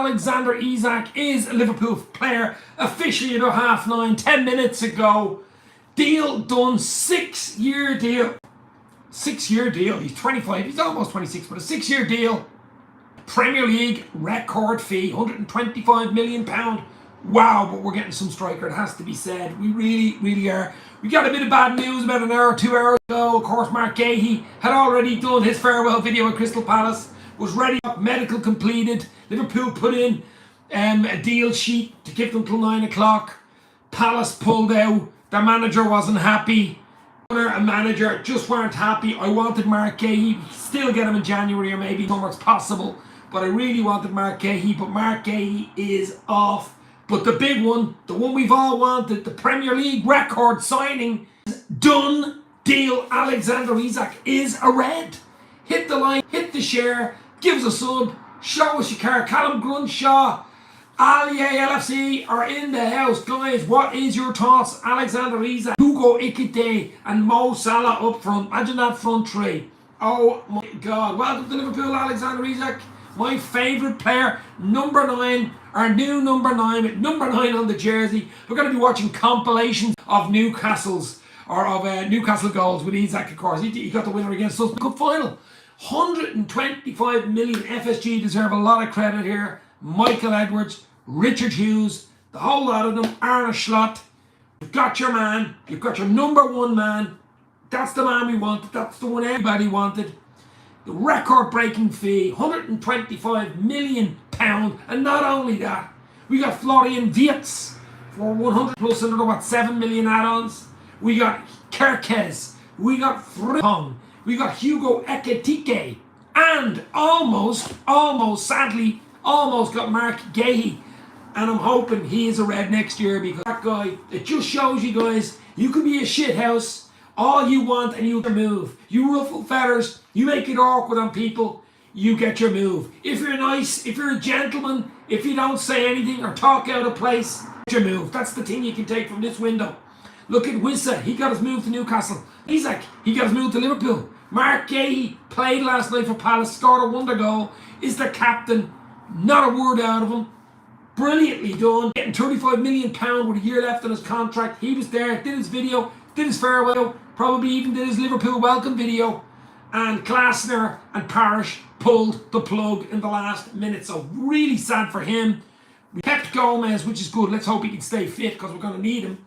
Alexander Isak is a Liverpool player, officially at 9:30, 10 minutes ago. Deal done, 6-year deal. 6-year deal, he's 25, he's almost 26, but a 6-year deal. Premier League record fee, £125 million. Wow, but we're getting some striker, it has to be said. We really are. We got a bit of bad news about an hour, 2 hours ago. Of course, Mark Gahey had already done his farewell video at Crystal Palace, was ready, medical completed. Liverpool put in a deal sheet to give them till 9 o'clock. Palace pulled out. Their manager wasn't happy. Owner and manager just weren't happy. I wanted Mark Gahey. Still get him in January or maybe summer, it's possible. But I really wanted Mark Gahey. But Mark Gahey is off. But the big one, the one we've all wanted, the Premier League record signing, is done deal. Alexander Isak is a red. Hit the line, hit the share, give us a sub, show us your card. Callum Grunshaw, LFC are in the house. Guys, what is your thoughts? Alexander Isak, Hugo Ikite and Mo Salah up front. Imagine that front three. Oh my God. Welcome to Liverpool, Alexander Isak. My favourite player, number 9, our new number 9, with number 9 on the jersey. We're going to be watching compilations of Newcastle's, or of Newcastle goals with Isak, of course. He got the winner against us in the cup final. 125 million. FSG deserve a lot of credit here. Michael Edwards, Richard Hughes, the whole lot of them. Arne Slot. You've got your man. You've got your number 1 man. That's the man we wanted. That's the one everybody wanted. The record-breaking fee, £125 million. And not only that, we got Florian Wirtz for 100 plus another, 7 million add-ons. We got Kerkez. We got Frimpong. We got Hugo Ekitike. And almost sadly, got Mark Gahey. And I'm hoping he is a red next year, because that guy, it just shows you guys, you can be a shithouse all you want and you can move. You ruffle feathers, you make it awkward on people, you get your move. If you're nice, if you're a gentleman, if you don't say anything or talk out of place, get your move. That's the thing you can take from this window. Look at Wissa, he got his move to Newcastle. Isak, he got his move to Liverpool. Mark Gahey played last night for Palace, scored a wonder goal, is the captain, not a word out of him. Brilliantly done, getting £35 million with a year left on his contract. He was there, did his video, did his farewell, probably even did his Liverpool welcome video. And Glasner and Parish pulled the plug in the last minute. So really sad for him. We kept Gomez, which is good. Let's hope he can stay fit, because we're going to need him.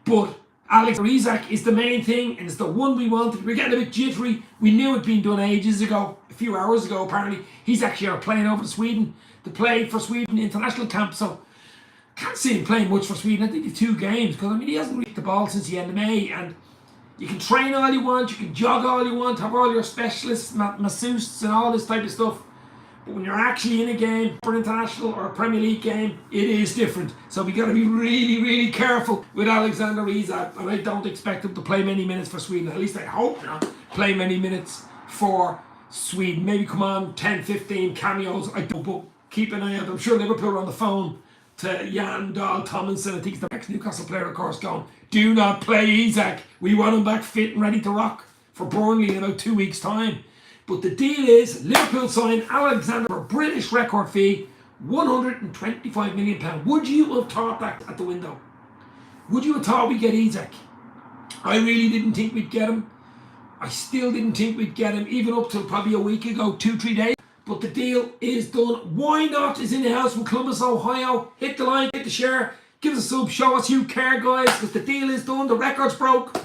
But Alexander Isak is the main thing, and it's the one we wanted. We're getting a bit jittery. We knew it'd been done ages ago, a few hours ago apparently. He's actually on a plane over to Sweden to play for Sweden international camp. So can't see him playing much for Sweden. I think he's 2 games, because I mean he hasn't reached the ball since the end of May. And you can train all you want, you can jog all you want, have all your specialists, masseuses and all this type of stuff. But when you're actually in a game, for an international or a Premier League game, it is different. So we got to be really careful with Alexander Isak. And I don't expect him to play many minutes for Sweden. At least I hope not play many minutes for Sweden. Maybe come on 10, 15 cameos. I don't, but keep an eye out. I'm sure Liverpool are on the phone to Jan Dahl Tomlinson, I think he's the ex-Newcastle player, of course, going, do not play Isak. We want him back fit and ready to rock for Burnley in about 2 weeks' time. But the deal is, Liverpool signed Alexander for a British record fee, £125 million. Would you have thought that at the window? Would you have thought we'd get Isak? I really didn't think we'd get him. I still didn't think we'd get him, even up till probably a week ago, 2-3 days. But the deal is done. Why Not is in the house from Columbus, Ohio. Hit the like, hit the share, give us a sub, show us you care, guys, because the deal is done. The record's broke.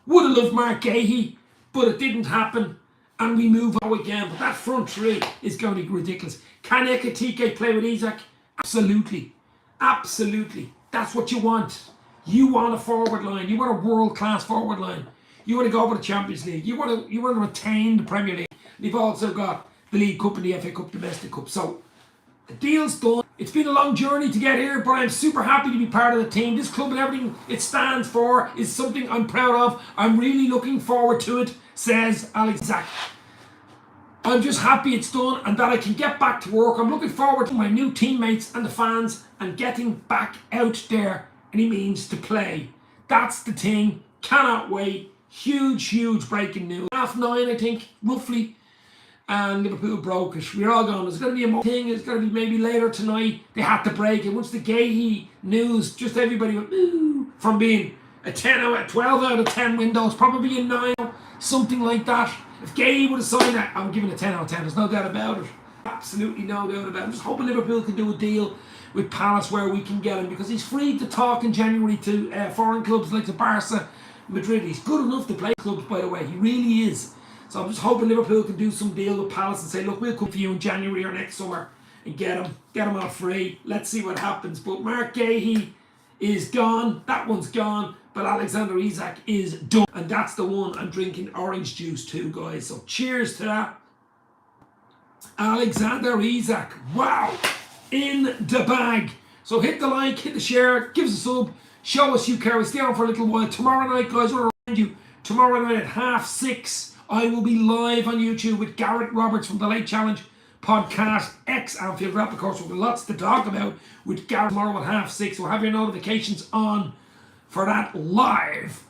Would have loved Mark Gahey, but it didn't happen. And we move on again. But that front three is going to be ridiculous. Can Ekitike play with Isak? Absolutely. Absolutely. That's what you want. You want a forward line. You want a world-class forward line. You want to go over the Champions League. You want to retain the Premier League. And you've also got the League Cup and the FA Cup, Domestic Cup. So the deal's done. It's been a long journey to get here, but I'm super happy to be part of the team. This club and everything it stands for is something I'm proud of. I'm really looking forward to it, says Isak. I'm just happy it's done and that I can get back to work. I'm looking forward to my new teammates and the fans and getting back out there, and he means to play. That's the thing. Cannot wait. Huge breaking news. 9:30, I think, roughly. and Liverpool broke it. We're all going, there's going to be a more thing, it's going to be maybe later tonight. They had to break it. Once the Gahey news, just everybody went, ooh, from being a 12 out of 10 windows, probably a 9, something like that. If Gahey would have signed that, I'm giving it a 10 out of 10. There's no doubt about it. Absolutely no doubt about it. I'm just hoping Liverpool can do a deal with Palace where we can get him, because he's free to talk in January to foreign clubs like the Barca, Madrid. He's good enough to play clubs, by the way. He really is. So I'm just hoping Liverpool can do some deal with Palace and say, look, we'll come for you in January or next summer and get him out free. Let's see what happens. But Mark Gahey is gone. That one's gone. But Alexander Isak is done. And that's the one I'm drinking orange juice to, guys. So cheers to that. Alexander Isak. Wow. In the bag. So hit the like, hit the share, give us a sub, show us you care. We'll stay on for a little while. Tomorrow night, guys, I want to remind you, tomorrow night at 6:30, I will be live on YouTube with Gareth Roberts from the Late Challenge podcast, ex-Anfield Rap. Of course, we've got lots to talk about with Gareth tomorrow at 6:30. So have your notifications on for that live.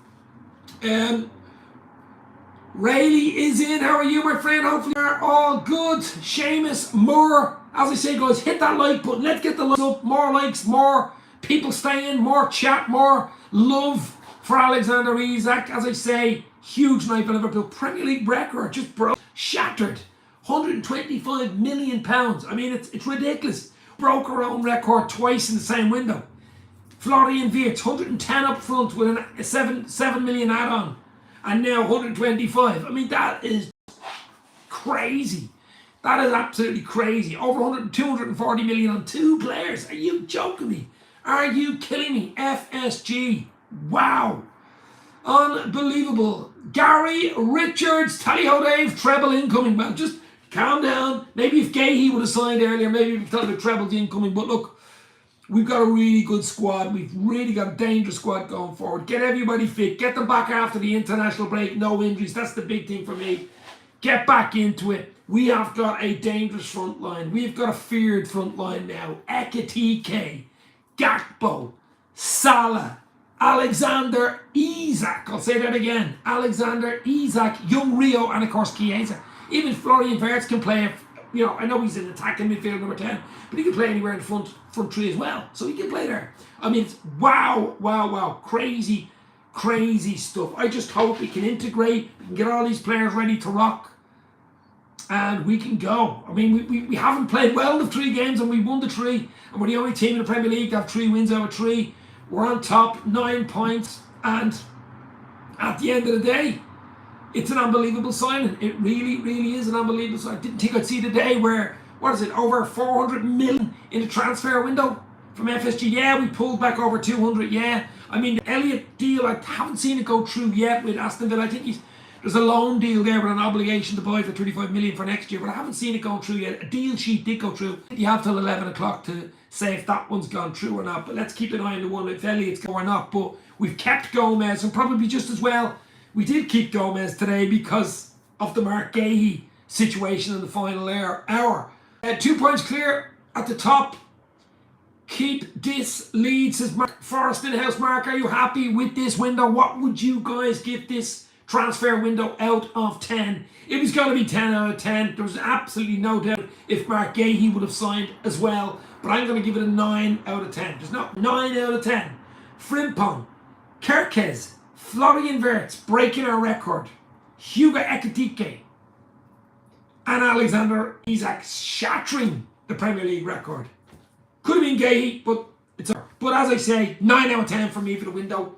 Rayleigh is in. How are you, my friend? Hopefully you're all good. Seamus Moore. As I say, guys, hit that like button. Let's get the likes up. More likes, more people staying, more chat, more love for Alexander Isak. As I say, huge night for Liverpool. Premier League record just broke. Shattered. £125 million. I mean, it's ridiculous. Broke our own record twice in the same window. Florian Wirtz, 110 up front with a 7 million add-on. And now 125. I mean, that is crazy. That is absolutely crazy. Over 240 million on 2 players. Are you joking me? Are you killing me? FSG. Wow. Unbelievable. Gary Richards. Tally ho, Dave. Treble incoming. Well, just calm down. Maybe if Gahey would have signed earlier, maybe we'd thought about trebles incoming. But look, we've got a really good squad. We've really got a dangerous squad going forward. Get everybody fit. Get them back after the international break. No injuries. That's the big thing for me. Get back into it. We have got a dangerous front line. We've got a feared front line now. Ekitike, Gakpo, Salah, Alexander Isak. I'll say that again. Alexander Isak, young Rio, and of course Chiesa. Even Florian Wirtz can play. You know, I know he's an attacking midfielder number 10, but he can play anywhere in the front three as well. So he can play there. I mean, it's wow. Crazy stuff. I just hope we can integrate. We can get all these players ready to rock. And we can go. I mean, we haven't played well in the 3 games and we won the 3. And we're the only team in the Premier League to have 3 wins out of 3. We're on top, 9 points. And at the end of the day, it's an unbelievable signing. It really is an unbelievable signing. I didn't think I'd see the day where, over 400 million in the transfer window from FSG. Yeah, we pulled back over 200, yeah. I mean, the Elliott deal, I haven't seen it go through yet with Aston Villa. I think there's a loan deal there with an obligation to buy for 35 million for next year, but I haven't seen it go through yet. A deal sheet did go through. You have till 11 o'clock to say if that one's gone through or not, but let's keep an eye on the one if Elliott's going or not. But we've kept Gomez, and probably just as well we did keep Gomez today because of the Mark Gahey situation in the final hour. 2 points clear at the top. Keep this lead, says Mark Forrest in the house. Mark, are you happy with this window? What would you guys give this transfer window out of 10? It was going to be 10 out of 10. There was absolutely no doubt if Mark Gahey would have signed as well. But I'm going to give it a 9 out of 10. There's not 9 out of 10. Frimpong, Kerkez, Florian Wirtz breaking our record. Hugo Ekitike and Alexander Isak shattering the Premier League record. Could have been Gahey, but it's over. But as I say, 9 out of 10 for me for the window.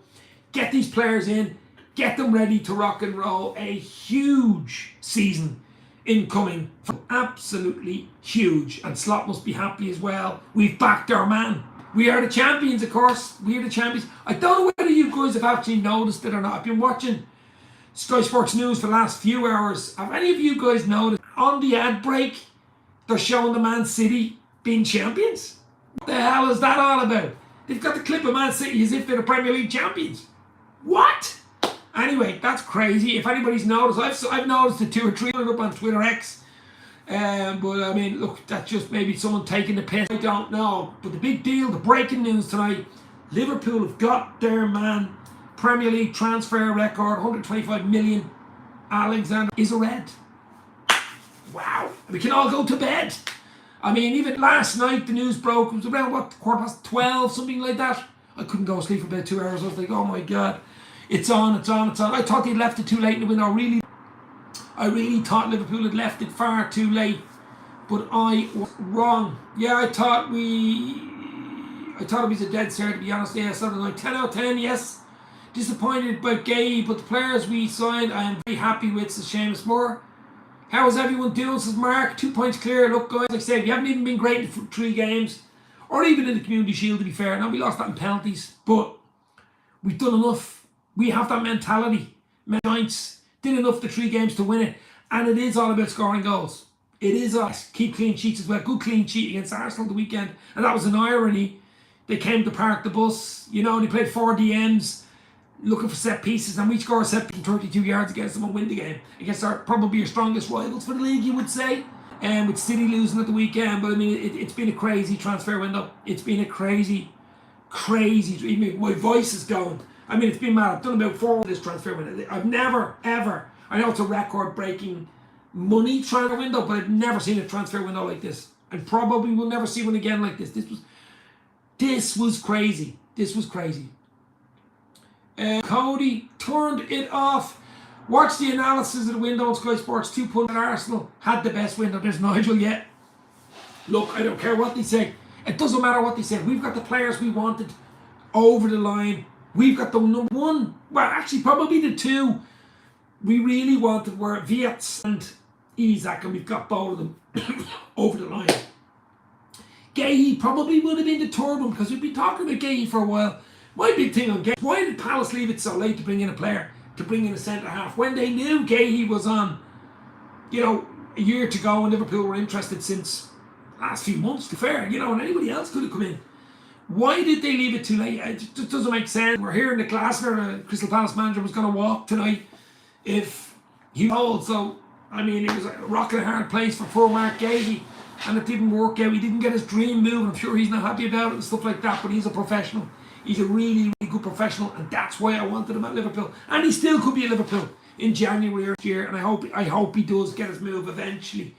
Get these players in. Get them ready to rock and roll. A huge season incoming. Absolutely huge. And Slot must be happy as well. We've backed our man. We are the champions, of course. We are the champions. I don't know whether you guys have actually noticed it or not. I've been watching Sky Sports News for the last few hours. Have any of you guys noticed on the ad break they're showing the Man City being champions? What the hell is that all about? They've got the clip of Man City as if they're the Premier League champions. What? Anyway, that's crazy. If anybody's noticed, I've noticed it 2 or 3 up on Twitter X. But I mean, look, that's just maybe someone taking the piss. I don't know. But the big deal, the breaking news tonight, Liverpool have got their man. Premier League transfer record, 125 million. Alexander is a red. wow. We can all go to bed. I mean, even last night the news broke. It was around, what, 12:15, something like that. I couldn't go to sleep for about 2 hours. I was like, oh my God. It's on. I thought they left it too late in the window. I really thought Liverpool had left it far too late. But I was wrong. Yeah, I thought it was a dead cert, to be honest. Yeah, Saturday night. 10 out of 10, yes. Disappointed about Gay, but the players we signed I am very happy with, says Seamus Moore. How is everyone doing, says Mark. 2 points clear. Look, guys, like I said, we haven't even been great in 3 games. Or even in the Community Shield, to be fair. Now, we lost that in penalties. But we've done enough. We have that mentality. Points. Did enough the 3 games to win it. And it is all about scoring goals. It is us. Keep clean sheets as well. Good clean sheet against Arsenal the weekend. And that was an irony. They came to park the bus. You know, they played 4 DMs. Looking for set pieces, and we score a set piece from 32 yards against them and win the game against probably your strongest rivals for the league, you would say, and with City losing at the weekend. But I mean, it's been a crazy transfer window. It's been a crazy. Even my voice is going. I mean, it's been mad. I've done about 4 of this transfer window. I've never ever. I know it's a record-breaking money transfer window, but I've never seen a transfer window like this, and probably will never see one again like this. This was crazy. This was crazy. Cody turned it off. Watch the analysis of the window on Sky Sports. 2 points at Arsenal. Had the best window. There's Nigel yet. Look, I don't care what they say. It doesn't matter what they say. We've got the players we wanted over the line. We've got the number 1. Well, actually, probably the 2 we really wanted were Viets and Isak, and we've got both of them over the line. Gay probably would have been the 3rd one, because we've been talking about Gay for a while. My big thing on Gay, why did Palace leave it so late to bring in a player, to bring in a centre-half, when they knew Gay was on, you know, a year to go, and Liverpool were interested since last few months, to be fair, you know, and anybody else could have come in. Why did they leave it too late? It just doesn't make sense. We're hearing that Glasner, Crystal Palace manager, was going to walk tonight if he told. So, I mean, it was a rock and a hard place for poor Mark Gay, and it didn't work out. He didn't get his dream move. I'm sure he's not happy about it and stuff like that, but he's a professional. He's a really, really good professional, and that's why I wanted him at Liverpool. And he still could be at Liverpool in January or next year, and I hope he does get his move eventually.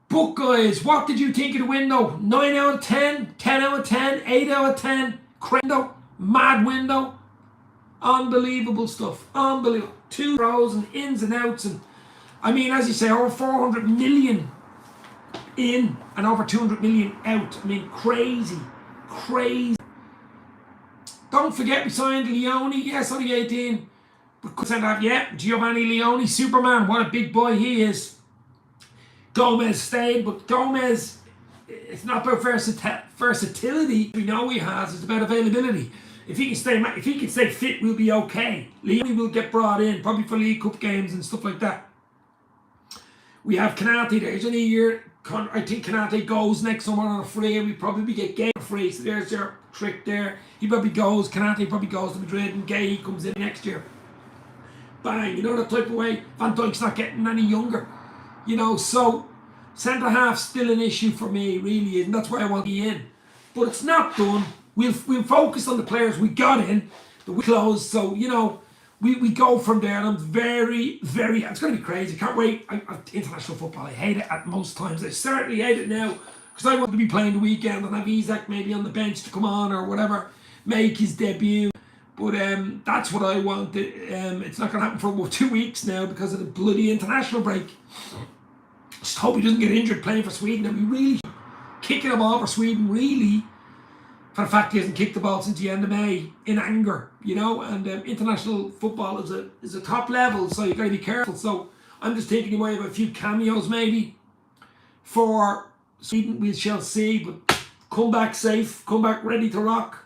But guys, what did you think of the window? 9 out of 10, 10 out of 10, 8 out of 10, window, mad window. Unbelievable stuff, unbelievable. 2 rows and ins and outs, and I mean, as you say, over 400 million in and over 200 million out. I mean, crazy. Don't forget we signed Leone, yes, only 18. But could send out, yeah, Giovanni Leone, Superman, what a big boy he is. Gomez stayed, but Gomez, it's not about versatility. We know he has, it's about availability. If he can stay fit, we'll be okay. Leone will get brought in, probably for League Cup games and stuff like that. We have Kanate there. He's only a year. I think Kanate goes next summer on a free, and we probably get Gay free. So there's your trick there. He probably goes. Kanate probably goes to Madrid, and Gay comes in next year. Bang, you know, that type of way. Van Dijk's not getting any younger. You know, so centre half's still an issue for me, really is, and that's why I want to be in. But it's not done. We'll focus on the players we got in, the we closed. So you know, we go from there, and I'm very, very. It's going to be crazy. Can't wait. International football, I hate it at most times. I certainly hate it now, because I want to be playing the weekend and have Isak maybe on the bench to come on or whatever, make his debut. But that's what I want. It's not going to happen for about 2 weeks now because of the bloody international break. Just hope he doesn't get injured playing for Sweden. And we really kicking him off for Sweden, really, for the fact he hasn't kicked the ball since the end of May in anger, you know. And international football is a top level, so you've got to be careful. So I'm just thinking he might have a few cameos maybe for Sweden. We shall see. But come back safe, come back ready to rock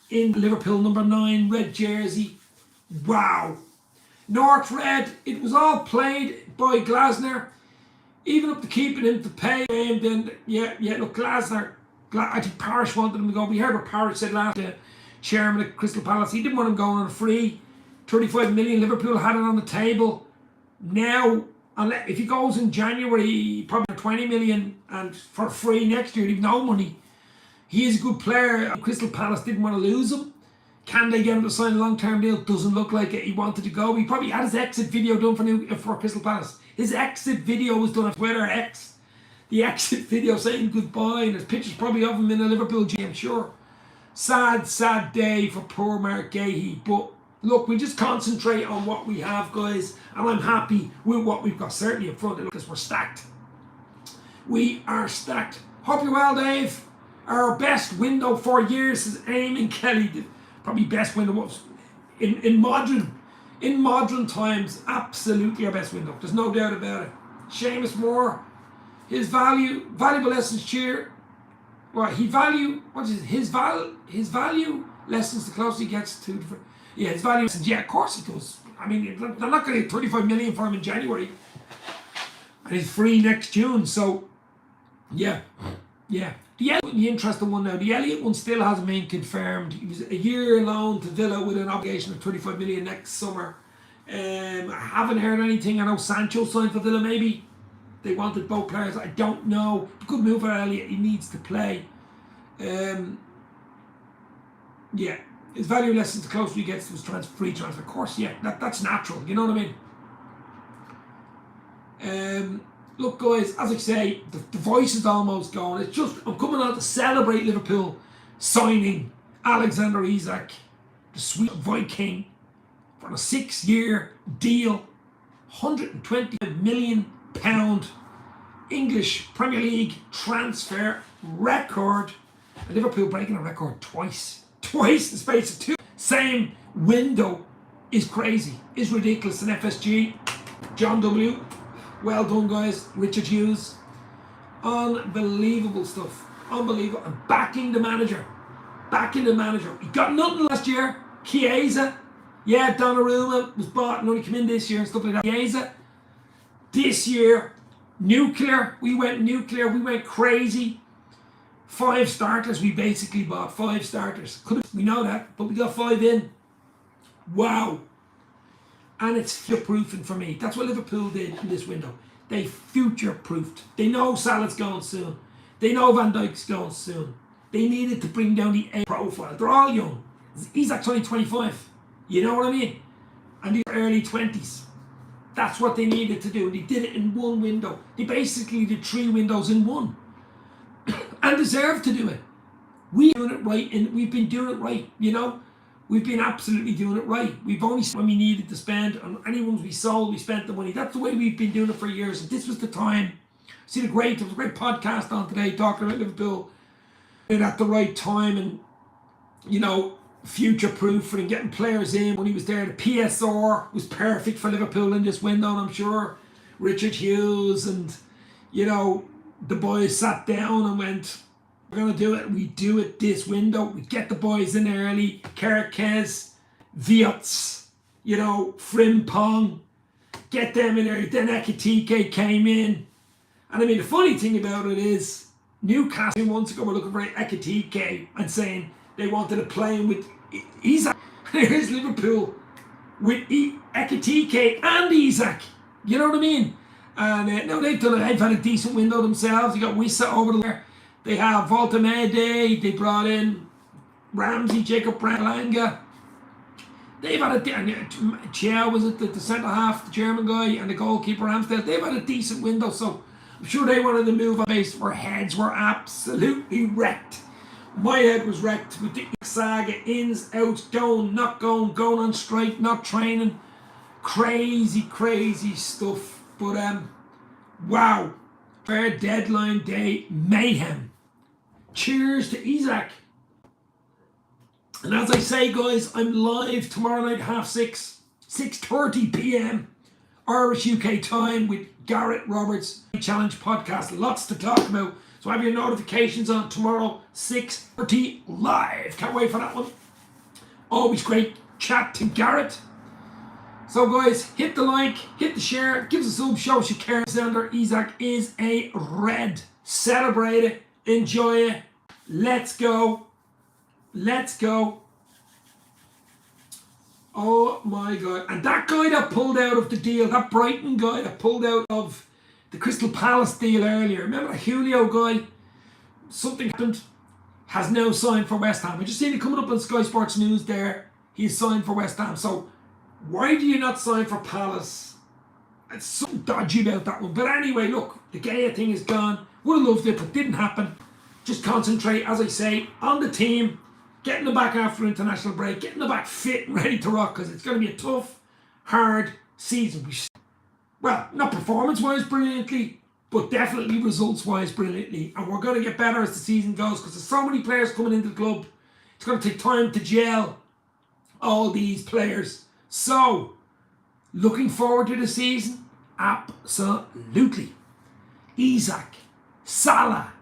in Liverpool number 9 red jersey. Wow. North red. It was all played by Glasner. Even up to keeping him to pay him, then yeah, look, Glasner, I think Parish wanted him to go. We heard what Parish said last chairman at Crystal Palace. He didn't want him going on a free. 35 million, Liverpool had it on the table. Now, if he goes in January, probably 20 million, and for free next year, he'd have no money. He is a good player. Crystal Palace didn't want to lose him. Can they get him to sign a long-term deal? Doesn't look like it. He wanted to go. He probably had his exit video done for Crystal Palace. His exit video was done on Twitter X. The exit video saying goodbye, and there's pictures probably of him in a Liverpool gym, I'm sure. Sad, sad day for poor Mark Gahey. But look, we just concentrate on what we have, guys, and I'm happy with what we've got, certainly up front, because we're stacked. We are stacked. Hope you're well, Dave. Our best window for years is Eamon Kelly. Probably best window was in modern times, absolutely our best window. There's no doubt about it. Seamus Moore, his valuable lessons cheer. Well, his value lessons the closer he gets to. Yeah, his value lessons. Yeah, of course he does. I mean, they're not going to get 35 million for him in January, and he's free next June. So, yeah. The interesting one now. The Elliott one still hasn't been confirmed. He was a year loan to Villa with an obligation of 35 million next summer. I haven't heard anything. I know Sancho signed for Villa. Maybe they wanted both players. I don't know. Good move for Elliott. He needs to play. Yeah, his value lessons the closer he gets to his free transfer. Of course, yeah, that's natural. You know what I mean? Look, guys, as I say, the voice is almost gone. It's just, I'm coming out to celebrate Liverpool signing Alexander Isak, the sweet Viking, for a 6-year deal, £125 million English Premier League transfer record. And Liverpool breaking a record twice in space of 2. Same window is crazy, is ridiculous. And FSG, John W. Well done, guys. Richard Hughes. Unbelievable stuff. Unbelievable. And backing the manager. He got nothing last year. Chiesa. Yeah, Donnarumma was bought and only come in this year and stuff like that. Chiesa. This year, nuclear. We went crazy. 5 starters. We basically bought 5 starters. We know that, but we got 5 in. Wow. And it's future-proofing for me. That's what Liverpool did in this window. They future-proofed. They know Salah's going soon. They know Van Dijk's going soon. They needed to bring down the age profile. They're all young. Isak's only 25. You know what I mean? And these are early 20s. That's what they needed to do. They did it in one window. They basically did 3 windows in one. And deserved to do it. We've been doing it right, and we've been doing it right, you know? We've been absolutely doing it right. We've only spent when we needed to spend. On any ones we sold, we spent the money. That's the way we've been doing it for years. And this was the time. There was a great podcast on today talking about Liverpool at the right time, and, you know, future-proofing and getting players in when he was there. The PSR was perfect for Liverpool in this window, and I'm sure Richard Hughes and, you know, the boys sat down and went, we're going to do it. We do it this window. We get the boys in early. Kerkez, Viots, you know, Frimpong. Get them in early. Then Ekitike came in. And I mean, the funny thing about it is, Newcastle months ago were looking for Ekitike and saying they wanted to play him with Isak. Here's Liverpool with Ekitike and Isak. You know what I mean? And now they've had a decent window themselves. You got Wissa over there. They have Voltamede, they brought in Ramsey, Jacob Bralanga. They've had Chiao was it, the centre half, the German guy, and the goalkeeper Ramsdale. They've had a decent window, so I'm sure they wanted to move on base. Our heads were absolutely wrecked. My head was wrecked with the saga, ins, outs, going on strike, not training. Crazy stuff. But wow. Fair deadline day mayhem. Cheers to Isak. And as I say, guys, I'm live tomorrow night 6:30, 6:30 p.m. Irish UK time with Garrett Roberts Challenge podcast. Lots to talk about. So have your notifications on tomorrow 6:30 live. Can't wait for that one. Always great chat to Garrett. So guys, hit the like, hit the share, give us a sub, show us you care. Alexander Isak is a red. Celebrate it, enjoy it. Let's go. Oh my God. And that guy that pulled out of the deal, that Brighton guy that pulled out of the Crystal Palace deal earlier, remember that Julio guy? Something happened, has now signed for West Ham. I just seen it coming up on Sky Sports News there. He's signed for West Ham. So why do you not sign for Palace It's something dodgy about that one. But anyway, look, the Gaya thing is gone. Would have loved it, but didn't happen. Just concentrate, as I say, on the team, getting them back after international break, getting them back fit and ready to rock, because it's going to be a tough, hard season. Well, not performance-wise brilliantly, but definitely results-wise brilliantly. And we're going to get better as the season goes, because there's so many players coming into the club. It's going to take time to gel all these players. So, looking forward to the season? Absolutely. Isak, Salah,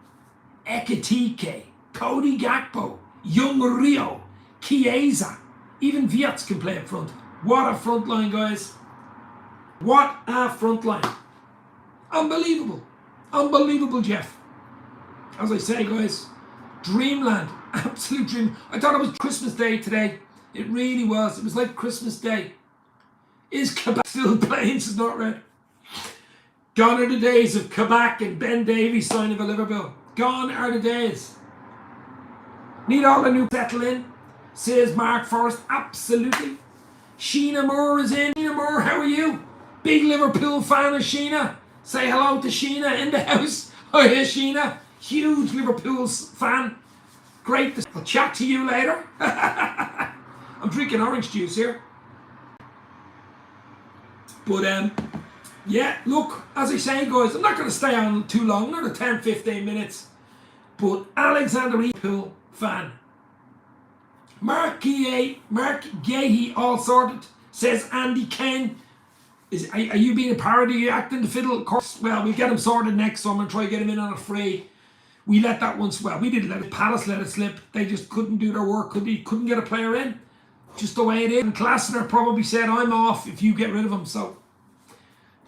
Ekitike, Cody Gakpo, Young Rio, Chiesa, even Viets can play up front. What a front line, guys. What a front line. Unbelievable. Unbelievable, Jeff. As I say, guys, dreamland. Absolute dream. I thought it was Christmas Day today. It really was. It was like Christmas Day. Is Kabak still playing? It's not red. Gone are the days of Kabak and Ben Davies signing for Liverpool. Gone are the days. Need all the new settle in, says Mark Forrest. Absolutely. Sheena Moore is in. Sheena Moore, how are you? Big Liverpool fan of Sheena. Say hello to Sheena in the house. Oh yeah, Sheena. Huge Liverpool fan. Great. I'll chat to you later. I'm drinking orange juice here. But yeah, look, as I say, guys, I'm not going to stay on too long, another 10-15 minutes. But Alexanderisak fan. Mark Gahey, all sorted, says Andy Kane. Are you being a parody? Are you acting the fiddle? Of course, well, we'll get him sorted next, so I'm going to try to get him in on a free. We let that one, well, we didn't let it. Palace let it slip. They just couldn't do their work. Couldn't get a player in. Just the way it is. And Klassner probably said, I'm off if you get rid of him. So,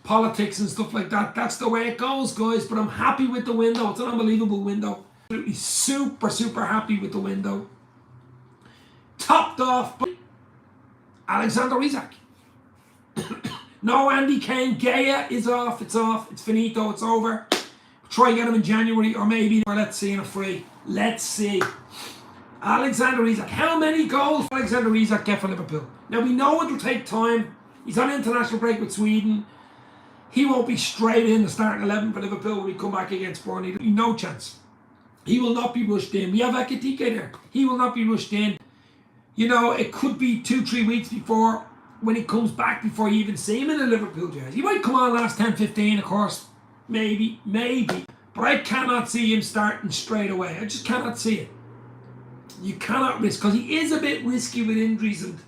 politics and stuff like that. That's the way it goes, guys. But I'm happy with the window. It's an unbelievable window. Absolutely super, super happy with the window. Topped off by Alexanderisak. No Andy Kane. Gaya is off. It's off. It's finito. It's over. Try get him in January or maybe, or let's see in a free. Let's see. Alexanderisak. How many goals will Alexanderisak get for Liverpool? Now we know it'll take time. He's on international break with Sweden. He won't be straight in the starting 11 for Liverpool when we come back against Burnley. No chance. He will not be rushed in. We have Ekitike there. He will not be rushed in. You know, it could be 2-3 weeks before when he comes back before you even see him in a Liverpool jersey. He might come on last 10-15, of course. Maybe. But I cannot see him starting straight away. I just cannot see it. You cannot risk, because he is a bit risky with injuries and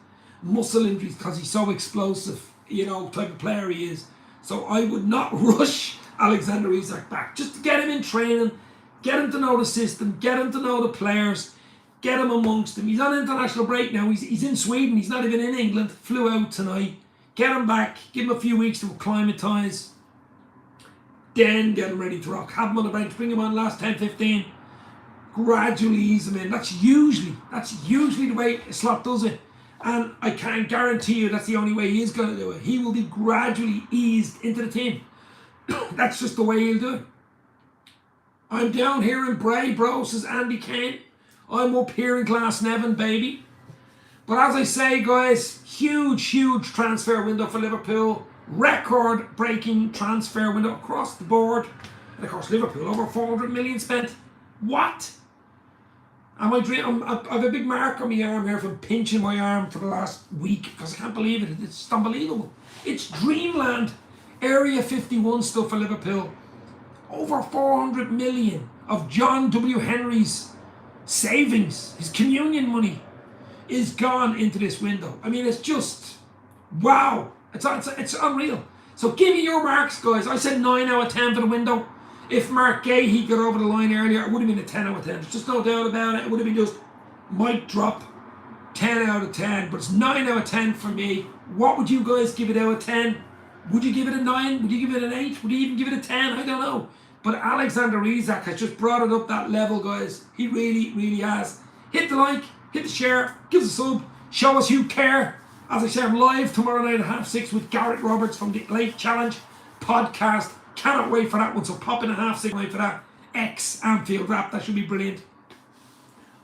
muscle injuries because he's so explosive, you know, type of player he is. So I would not rush Alexanderisak back. Just to get him in training, get him to know the system, get him to know the players, get him amongst them. He's on international break now. He's in Sweden. He's not even in England. Flew out tonight. Get him back. Give him a few weeks to acclimatise. Then get him ready to rock. Have him on the bench. Bring him on last 10-15. Gradually ease him in. That's usually the way a slot does it. And I can guarantee you that's the only way he is going to do it. He will be gradually eased into the team. That's just the way he'll do it. I'm down here in Bray, bro, says Andy Kane. I'm up here in Glasnevin, baby. But as I say, guys, huge transfer window for Liverpool. Record-breaking transfer window across the board. And of course, Liverpool, over 400 million spent. What? I've a big mark on my arm here from pinching my arm for the last week because I can't believe it. It's just unbelievable. It's dreamland. Area 51 stuff for Liverpool. Over 400 million of John W. Henry's savings, his communion money, is gone into this window. I mean, it's just, wow. It's unreal. So give me your marks, guys. I said 9 out of 10 for the window. If Mark Gahey got over the line earlier, it would have been a 10 out of 10. There's just no doubt about it. It would have been just mic drop 10 out of 10. But it's 9 out of 10 for me. What would you guys give it out of 10? Would you give it a 9? Would you give it an 8? Would you even give it a 10? I don't know. But Alexanderisak has just brought it up that level, guys. He really has. Hit the like, hit the share, give us a sub, show us you care. As I say, I'm live tomorrow night at 6:30 with Garrett Roberts from the Late Challenge podcast. Cannot wait for that one, so pop in at 6:30 for that ex-Anfield wrap. That should be brilliant.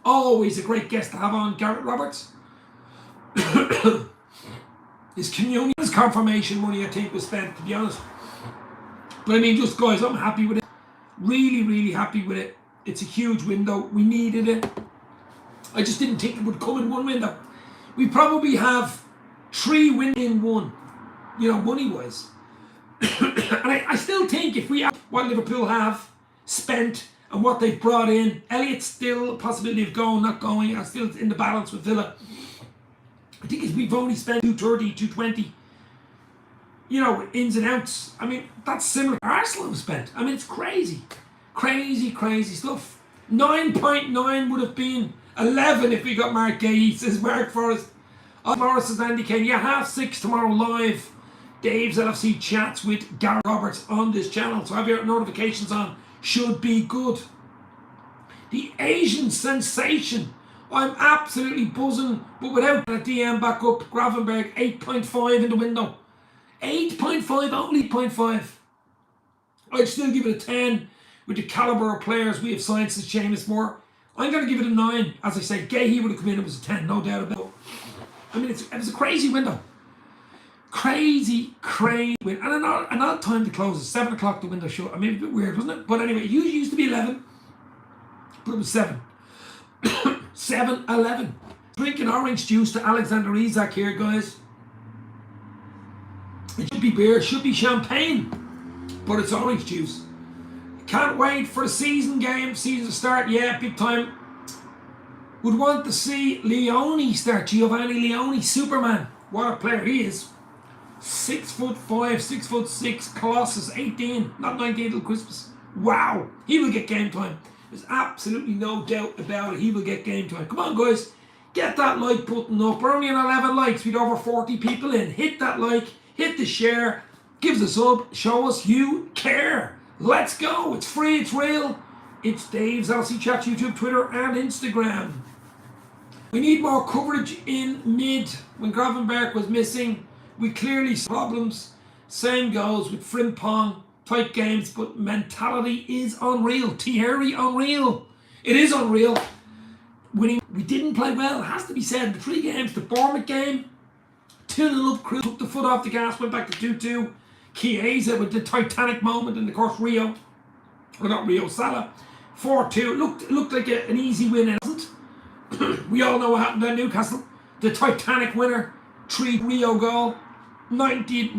Always a great guest to have on, Garrett Roberts. His communion, his confirmation money, I think, was spent, to be honest. But I mean, just guys, I'm happy with it. Really, really happy with it. It's a huge window. We needed it. I just didn't think it would come in one window. We probably have 3 wins in one, you know, money-wise. And I still think if we have what Liverpool have spent and what they've brought in, Elliott's still a possibility of going, not going, and still in the balance with Villa. I think if we've only spent 230, 220, you know, ins and outs. I mean, that's similar to Arsenal have spent. I mean, it's crazy. Crazy, crazy stuff. 9.9 would have been 11 if we got Mark Gay, says Mark Forrest. Morris is indicating, yeah, 6:30 tomorrow live. Dave's LFC chats with Gary Roberts on this channel. So have your notifications on. Should be good. The Asian sensation. I'm absolutely buzzing, but without a DM back up, Gravenberg 8.5 in the window. 8.5, only 0.5. I'd still give it a 10 with the calibre of players we have signed since Seamus Moore. I'm going to give it a 9. As I say, Gahey would have come in, it was a 10, no doubt about it. I mean, it was a crazy window. Crazy window. And an odd time to close. It's 7 o'clock the window shut. I mean, a bit weird, wasn't it? But anyway, it usually used to be 11, but it was 7. 7-11. Drinking orange juice to Alexander Isak here, guys. It should be beer, it should be champagne, but it's orange juice. Can't wait for the season to start. Yeah, big time. Would want to see Leone start. Giovanni Leone, Superman. What a player he is. 6'5", 6'6", Colossus, 18, not 19 till Christmas. Wow, he will get game time. There's absolutely no doubt about it. He will get game time. Come on, guys, get that like button up. We're only on 11 likes. We'd over 40 people in. Hit that like, hit the share, give us a sub, show us you care. Let's go. It's free, it's real. It's Dave's LC Chat, YouTube, Twitter, and Instagram. We need more coverage in mid. When Gravenberg was missing, we clearly saw problems. Same goes with Frimpong. Tight games, but mentality is unreal. Thierry, unreal. It is unreal. Winning, we didn't play well, it has to be said. The 3 games, the Bournemouth game, 2-0 up, Crew took the foot off the gas, went back to 2-2. Chiesa with the Titanic moment, and of course Rio, or not Rio, Salah, 4-2. It looked like an easy win, it wasn't. We all know what happened at Newcastle. The Titanic winner, 3 Rio goal. 99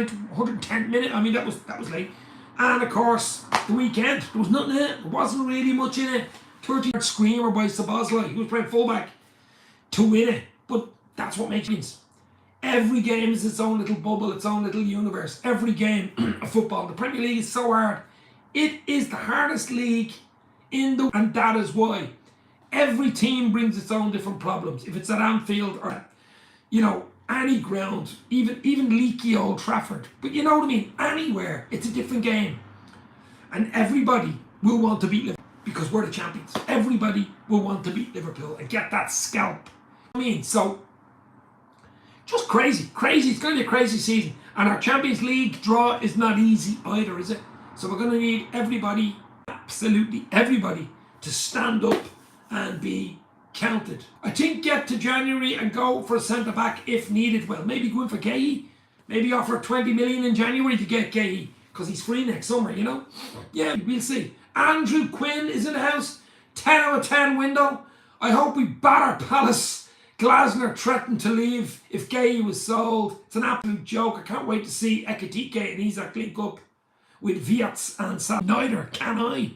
to 110 minute. I mean, that was late. And of course, the weekend, there was nothing in it. There wasn't really much in it. 30-yard screamer by Sabazla. He was playing fullback to win it. But that's what makes it. Every game is its own little bubble, its own little universe. Every game of football. The Premier League is so hard. It is the hardest league in the, and that is why. Every team brings its own different problems. If it's at Anfield or, you know, any ground, even leaky Old Trafford. But you know what I mean? Anywhere, it's a different game. And everybody will want to beat Liverpool because we're the champions. Everybody will want to beat Liverpool and get that scalp. I mean, so, just crazy. It's going to be a crazy season. And our Champions League draw is not easy either, is it? So we're going to need everybody, absolutely everybody, to stand up and be counted. I think get to January and go for a centre back if needed. Well, maybe go in for Gahey. Maybe offer 20 million in January to get Gahey because he's free next summer, you know? Yeah, we'll see. Andrew Quinn is in the house. 10 out of 10 window. I hope we batter Palace. Glasner threatened to leave if Gahey was sold. It's an absolute joke. I can't wait to see Ekitike and Isak link up with Viats and Sam. Neither can I.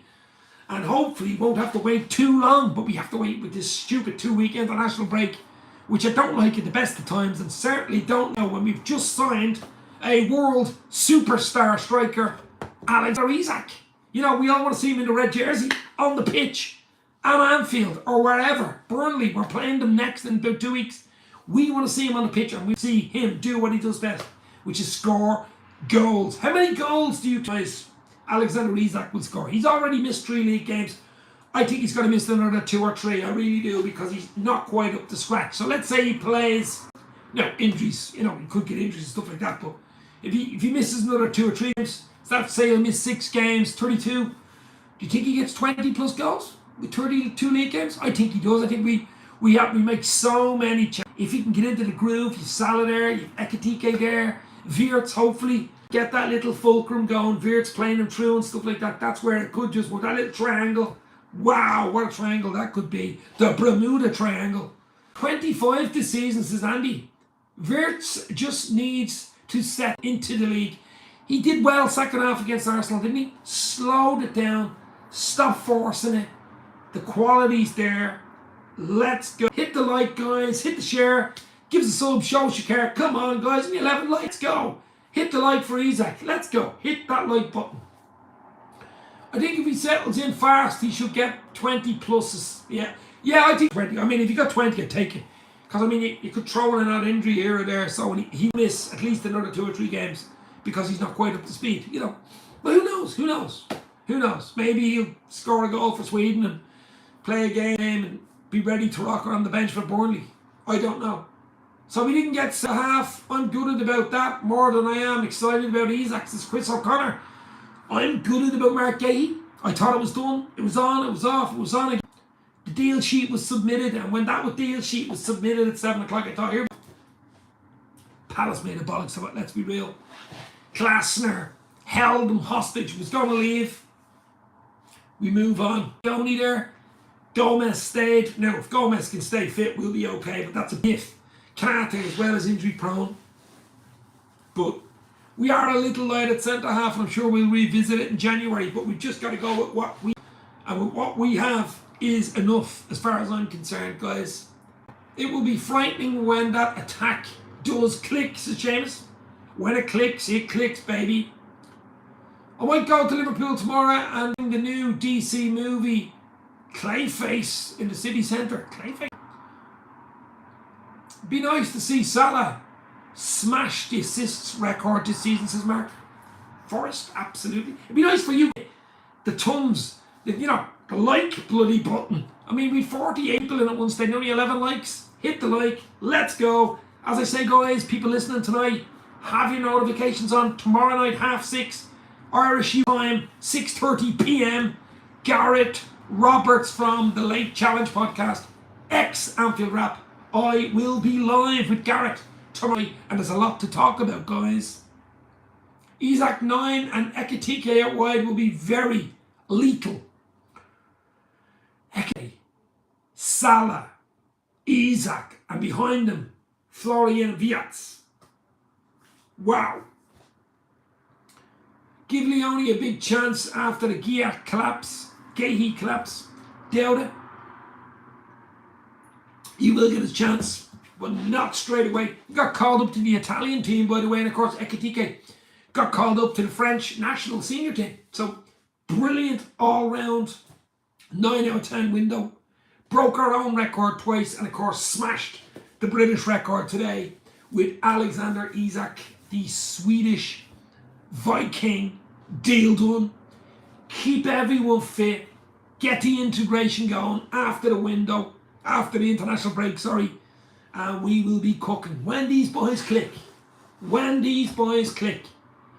And hopefully won't have to wait too long, but we have to wait with this stupid 2-week international break, which I don't like at the best of times, and certainly don't know when we've just signed a world superstar striker, Alexander Isak. You know, we all want to see him in the red jersey, on the pitch, at Anfield, or wherever. Burnley, we're playing them next in about 2 weeks. We want to see him on the pitch, and we see him do what he does best, which is score goals. How many goals do you guys Alexander Isak will score? He's already missed 3 league games. I think he's going to miss another 2 or 3. I really do, because he's not quite up to scratch. So let's say he plays, injuries. You know, he could get injuries and stuff like that. But if he misses another 2 or 3 games, so that's say he'll miss 6 games, 32. Do you think he gets 20 plus goals with 32 league games? I think he does. I think we We make so many changes. If you can get into the groove, you've Salah there, you've Ekitike there, Wirtz hopefully get that little fulcrum going. Wirtz playing him through and stuff like that. That's where it could just work. That little triangle. Wow, what a triangle that could be. The Bermuda Triangle. 25 this season, says Andy. Wirtz just needs to set into the league. He did well second half against Arsenal, didn't he? Slowed it down. Stop forcing it. The quality's there. Let's go. Hit the like, guys. Hit the share. Give us a sub. Show us your care. Come on, guys. 11 likes. Let's go. Hit the like for Isak. Let's go. Hit that like button. I think if he settles in fast, he should get 20 pluses. Yeah, I think 20. I mean, if you got 20, I'd take it. Because, I mean, you could throw in an injury here or there, so he miss at least another 2 or 3 games because he's not quite up to speed, you know. But who knows? Who knows? Who knows? Maybe he'll score a goal for Sweden and play a game and be ready to rock on the bench for Burnley. I don't know. So we didn't get a half. I'm gutted about that more than I am excited about Isak. This is Chris O'Connor. I'm gutted about Mark Gahey. I thought it was done. It was on, it was off, it was on again. The deal sheet was submitted, and when that deal sheet was submitted at 7 o'clock, I thought, here, Palace made a bollocks of it, let's be real. Glasner held them hostage, was going to leave. We move on. Only there. Gomez stayed. Now, if Gomez can stay fit, we'll be okay, but that's a if. Kanate as well as injury prone. But we are a little light at centre half, and I'm sure we'll revisit it in January, but we've just got to go with what we, and with what we have is enough as far as I'm concerned, guys. It will be frightening when that attack does click, says Seamus. When it clicks, baby. I might go to Liverpool tomorrow and the new DC movie Clayface in the city centre. Clayface. Be nice to see Salah smash the assists record this season, says Mark. Forrest, absolutely. It'd be nice for you, the Tums, the like bloody button. I mean, we 48 people in at one stage, only 11 likes. Hit the like, let's go. As I say, guys, people listening tonight, have your notifications on. Tomorrow night, 6:30, Irish time, 6:30 p.m. Garrett Roberts from the Late Challenge podcast, ex-Anfield Rap. I will be live with Garrett tomorrow, and there's a lot to talk about, guys. Isak 9 and Ekitike out wide will be very lethal. Eke, Salah, Isak, and behind them, Florian Wirtz. Wow. Give Leone a big chance after the Gahey collapse. Doubt it. He will get his chance, but not straight away. He got called up to the Italian team, by the way, and of course Ekitike got called up to the French national senior team. So brilliant all-round 9 out of 10 window. Broke our own record twice, and of course smashed the British record today with Alexander Isak, the Swedish Viking. Deal done. Keep everyone fit. Get the integration going after the window, after the international break, and we will be cooking. When these boys click,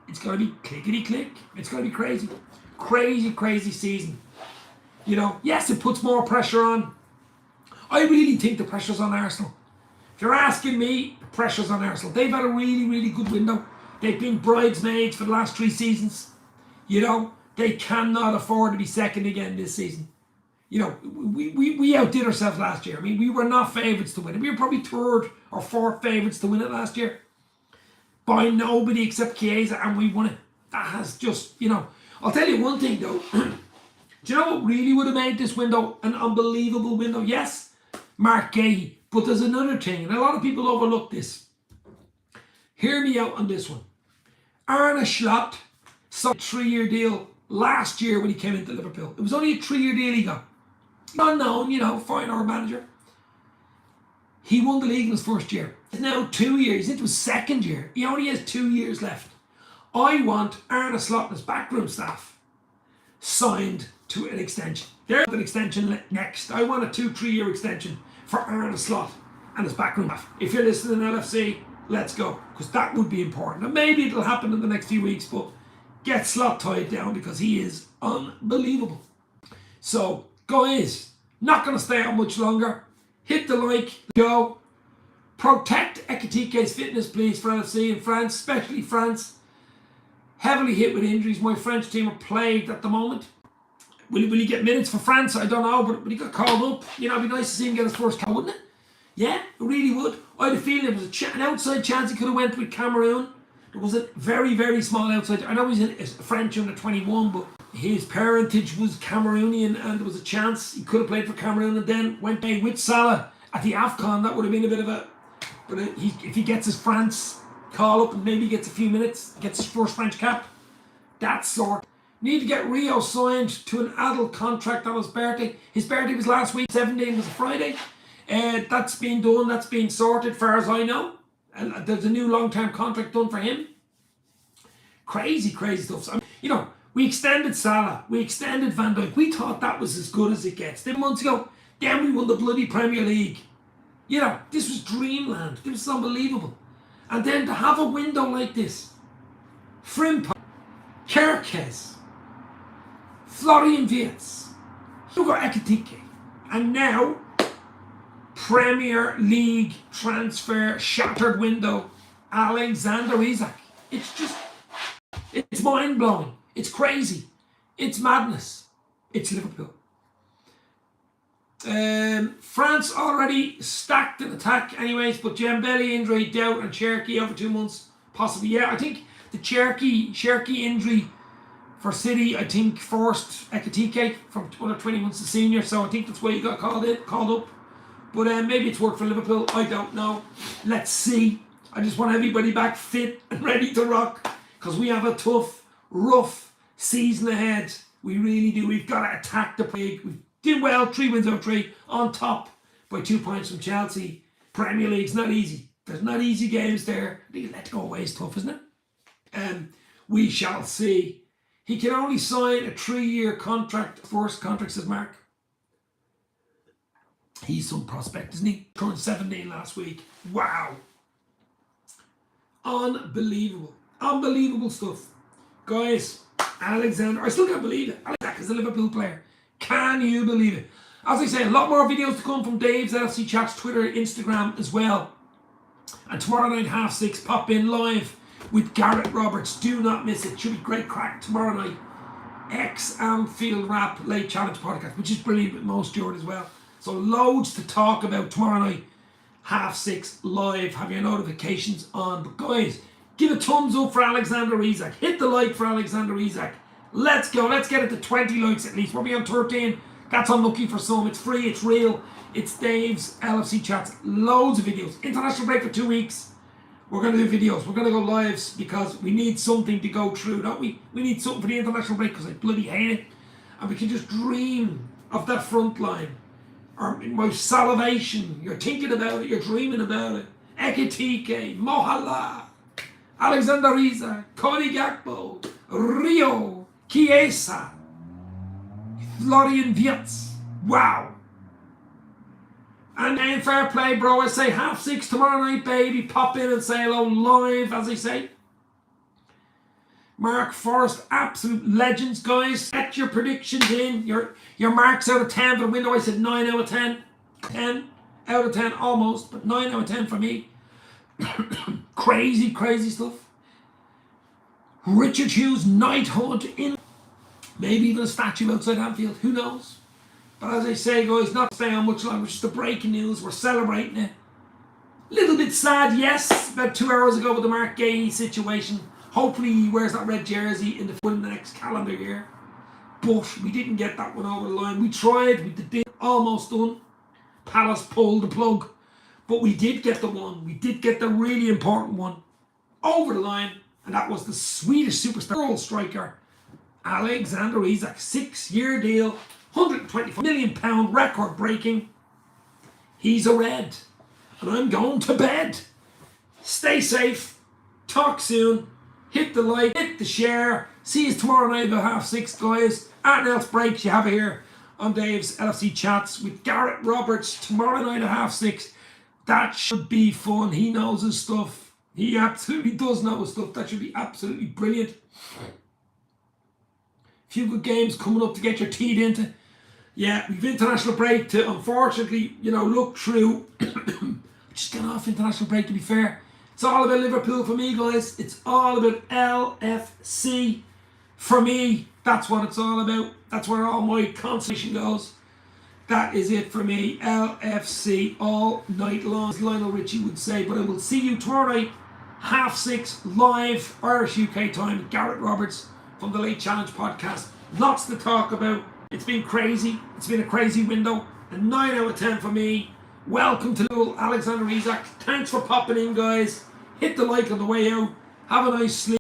it's going to be clickety-click. It's going to be crazy. Crazy season. Yes, it puts more pressure on. I really think the pressure's on Arsenal. If you're asking me, the pressure's on Arsenal. They've had a really good window. They've been bridesmaids for the last 3 seasons. They cannot afford to be second again this season. We outdid ourselves last year. I mean, we were not favourites to win it. We were probably 3rd or 4th favourites to win it last year. By nobody except Chiesa, and we won it. That has just, I'll tell you one thing though. Do you know what really would have made this window an unbelievable window? Yes, Mark Gahey. But there's another thing, and a lot of people overlook this. Hear me out on this one. Arne Slot signed a 3-year deal last year when he came into Liverpool. It was only a 3-year deal he got. Unknown, fine manager. He won the league in his first year. It's now 2 years, into his second year. He only has 2 years left. I want Arne Slot and his backroom staff signed to an extension. There's an extension next. I want a 2-3 year extension for Arne Slot and his backroom staff. If you're listening to LFC, let's go, because that would be important. And maybe it'll happen in the next few weeks, but get Slot tied down because he is unbelievable. So, guys, not going to stay out much longer. Hit the like, go. Protect Ekitike's fitness, please, for LFC in France, especially France. Heavily hit with injuries. My French team are plagued at the moment. Will he get minutes for France? I don't know, but he got called up. You know, it'd be nice to see him get his first call, wouldn't it? Yeah, it really would. I had a feeling there was an outside chance he could have went with Cameroon. There was a very, very small outside. I know he's a French under 21, but his parentage was Cameroonian, and there was a chance he could have played for Cameroon and then went with Salah at the AFCON. That would have been a bit of a... But if he gets his France call up and maybe gets a few minutes, gets his first French cap, that's sort. Need to get Rio signed to an adult contract on his birthday. His birthday was last week, 17 was a Friday. That's been done, that's been sorted, far as I know. And there's a new long-term contract done for him. Crazy, crazy stuff. So, you know, we extended Salah, we extended Van Dijk. We thought that was as good as it gets. 10 months ago, then we won the bloody Premier League. You know, this was dreamland. This was unbelievable. And then to have a window like this, Frimpong, Kerkez, Florian Wirtz, Hugo Ekitike, and now Premier League transfer shattered window, Alexander Isak. It's mind-blowing. It's crazy. It's madness. It's Liverpool. France already stacked an attack anyways, but Dembele injury, doubt, and Cherki over 2 months, possibly. Yeah, I think the Cherki injury for City, I think, forced Ekitike from under 21 to senior, so I think that's why he got called up. But maybe it's worked for Liverpool, I don't know. Let's see. I just want everybody back fit and ready to rock, because we have a tough, rough season ahead. We really do. We've got to attack the league. We did well, 3 wins out of 3, on top by 2 points from Chelsea. Premier League's not easy. There's not easy games there. I think let go away is tough, isn't it? We shall see. He can only sign a 3-year contract. First contract, says Mark. He's some prospect, isn't he? Turned 17 last week. Wow. Unbelievable. Unbelievable stuff. Guys, Alexander, I still can't believe it. Isak is a Liverpool player. Can you believe it? As I say, a lot more videos to come from Dave's LFC Chats, Twitter, Instagram as well. And tomorrow night, 6:30, pop in live with Gareth Roberts. Do not miss it. Should be great crack tomorrow night. Anfield Rap Late Challenge podcast, which is brilliant with Mo Stewart as well. So loads to talk about tomorrow night, 6:30 live. Have your notifications on. But guys, give a thumbs up for Alexander Isak. Hit the like for Alexander Isak. Let's go. Let's get it to 20 likes at least. We'll be on 13. That's unlucky for some. It's free. It's real. It's Dave's LFC Chats. Loads of videos. International break for 2 weeks. We're going to do videos. We're going to go lives because we need something to go through, don't we? We need something for the international break because I bloody hate it. And we can just dream of that front line. Or my salivation. You're thinking about it. You're dreaming about it. Ekitike, Mohala, Alexander Isak, Cody Gakpo, Rio, Chiesa, Florian Wirtz. Wow. And then fair play, bro. I say 6:30 tomorrow night, baby. Pop in and say hello live, as I say. Mark Forrest, absolute legends, guys. Set your predictions in. Your marks out of 10 for the window. I said 9 out of 10. 10 out of 10 almost, but 9 out of 10 for me. Crazy, crazy stuff. Richard Hughes, knighthood in. Maybe even a statue outside Anfield. Who knows? But as I say, guys, not staying on much longer. Just the breaking news. We're celebrating it. Little bit sad, yes. About 2 hours ago with the Mark Gay situation. Hopefully he wears that red jersey in the next calendar year. But we didn't get that one over the line. We tried. We did almost done. Palace pulled the plug. But we did get the one. We did get the really important one over the line. And that was the Swedish superstar world striker, Alexander Isak. 6-year deal. £125 million, record breaking. He's a red. And I'm going to bed. Stay safe. Talk soon. Hit the like. Hit the share. See you tomorrow night about 6:30, guys. Anything else breaks, you have it here on Dave's LFC Chats with Gareth Roberts tomorrow night at 6:30. That should be fun. He knows his stuff. He absolutely does know his stuff. That should be absolutely brilliant. Few good games coming up to get your teeth into. Yeah, we've international break to unfortunately, look through. Just get off international break, to be fair. It's all about Liverpool for me, guys. It's all about LFC for me. That's what it's all about. That's where all my concentration goes. That is it for me. LFC all night long, as Lionel Richie would say. But I will see you tomorrow night, 6:30, live Irish UK time with Garrett Roberts from the Late Challenge podcast. Lots to talk about. It's been crazy. It's been a crazy window. A 9 out of 10 for me. Welcome to little Alexander Isak. Thanks for popping in, guys. Hit the like on the way out. Have a nice sleep.